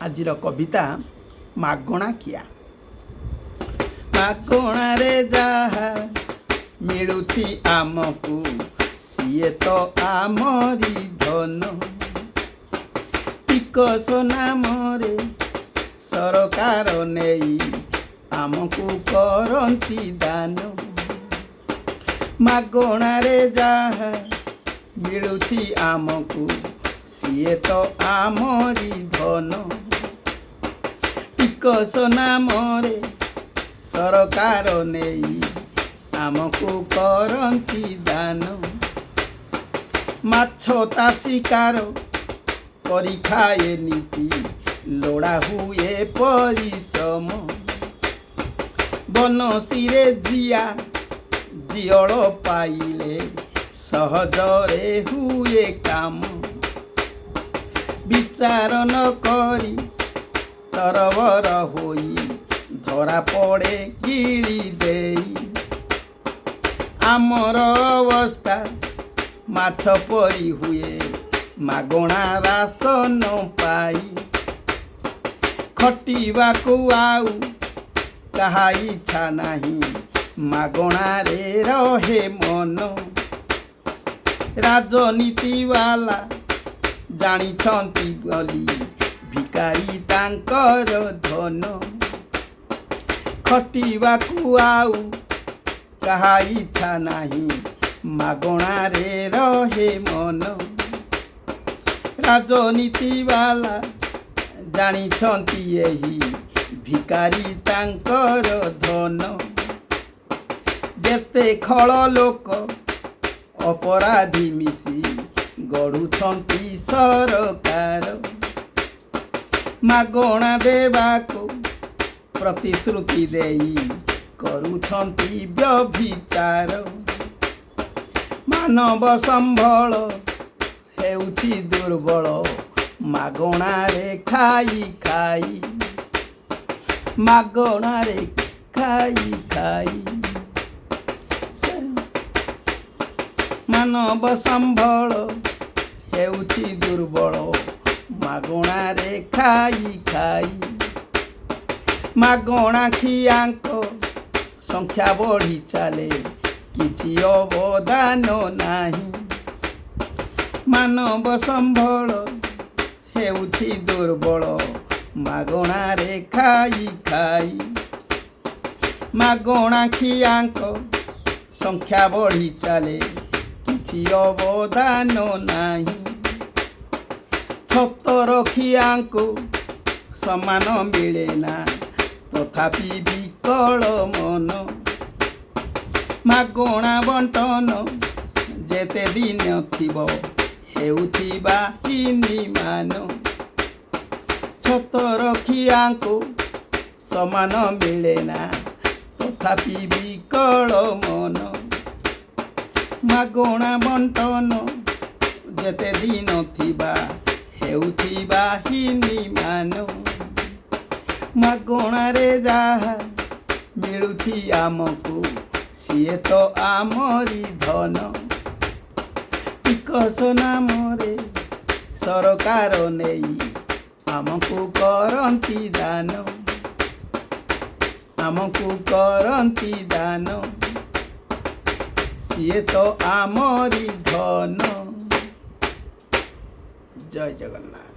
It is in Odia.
ଆଜିର କବିତା ମାଗଣା ଖିଆ। ମାଗଣାରେ ଯାହା ମିଳୁଛି ଆମକୁ ସିଏ ତ ଆମରି ଧନ। ଟିକସ ନାମରେ ସରକାର ନେଇ ଆମକୁ କରନ୍ତି ଦାନ। ମାଗଣାରେ ଯାହା ମିଳୁଛି ଆମକୁ ସିଏ ତ ଆମରି ଧନ। ଟିକସ ନାମରେ ସରକାର ନେଇ ଆମକୁ କରନ୍ତି ଦାନ। ମାଛ ତା ଶିକାର କରି ଖାଏ ନୀତି ଲୋଡ଼ା ହୁଏ ପରିଶ୍ରମ। ବନଶୀରେ ଜିଆ ଜିଅଳ ପାଇଲେ ସହଜରେ ହୁଏ କାମ। ବିଚାର ନ କରି ତରବର ହୋଇ ଧରା ପଡ଼େ ଗିଳି ଦେଇ। ଆମର ଅବସ୍ଥା ମାଛ ପରି ହୁଏ ମାଗଣା ରାସନ ପାଇ। ଖଟିବାକୁ ଆଉ କାହା ଇଚ୍ଛା ନାହିଁ ମାଗଣାରେ ରହେ ମନ। ରାଜନୀତି ବାଲା ଜାଣିଛନ୍ତି ବୋଲି ଭିକାରୀ ତାଙ୍କର ଧନ। ଖଟିବାକୁ ଆଉ କାହା ଇଚ୍ଛା ନାହିଁ ମାଗଣାରେ ରହେ ମନ। ରାଜନୀତି ବାଲା ଜାଣିଛନ୍ତି ଏହି ଭିକାରୀ ତାଙ୍କର ଧନ। ଯେତେ ଖଳ ଲୋକ ଅପରାଧୀ ମିଶି ଗଢ଼ୁଛନ୍ତି ସରକାର। ମାଗଣା ଦେବାକୁ ପ୍ରତିଶ୍ରୁତି ଦେଇ କରୁଛନ୍ତି ବ୍ୟଭିଚାର। ମାନବ ସମ୍ବଳ ହେଉଛି ଦୁର୍ବଳ ମାଗଣାରେ ଖାଇ ଖାଇ। ମାଗଣାରେ ଖାଇ ଖାଇ ମାନବ ସମ୍ବଳ ହେଉଛି ଦୁର୍ବଳ ମାଗଣାରେ ଖାଇ ଖାଇ। ମାଗଣା ଖିଆଙ୍କ ସଂଖ୍ୟା ବଢ଼ି ଚାଲେ କିଛି ଅବଦାନ ନାହିଁ। ମାନବ ସମ୍ବଳ ହେଉଛି ଦୁର୍ବଳ ମାଗଣାରେ ଖାଇ ଖାଇ। ମାଗଣା ଖିଆଙ୍କ ସଂଖ୍ୟା ବଢ଼ି ଚାଲେ କିଛି ଅବଦାନ ନାହିଁ। ଛତରଖିଆଙ୍କୁ ସମାନ ମିଳେ ନା ତଥାପି ବିକଳ ମନ। ମାଗଣା ବଣ୍ଟନ ଯେତେ ଦିନ ଥିବ ହେଉଥିବା ହିନିମାନ। ଛତରଖିଆଙ୍କୁ ସମାନ ମିଳେ ନା ତଥାପି ବିକଳ ମନ। ମାଗଣା ବଣ୍ଟନ ଯେତେ ଦିନ ଥିବା ହେଉଥିବା ହିନିମାନ। ମାଗଣାରେ ଯାହା ମିଳୁଛି ଆମକୁ ସିଏ ତ ଆମରି ଧନ। ଟିକସ ନାମରେ ସରକାର ନେଇ ଆମକୁ କରନ୍ତି ଦାନ। ଆମକୁ କରନ୍ତି ଦାନ ସିଏ ତ ଆମରି ଧନ। ଜୟ ଜଗନ୍ନାଥ।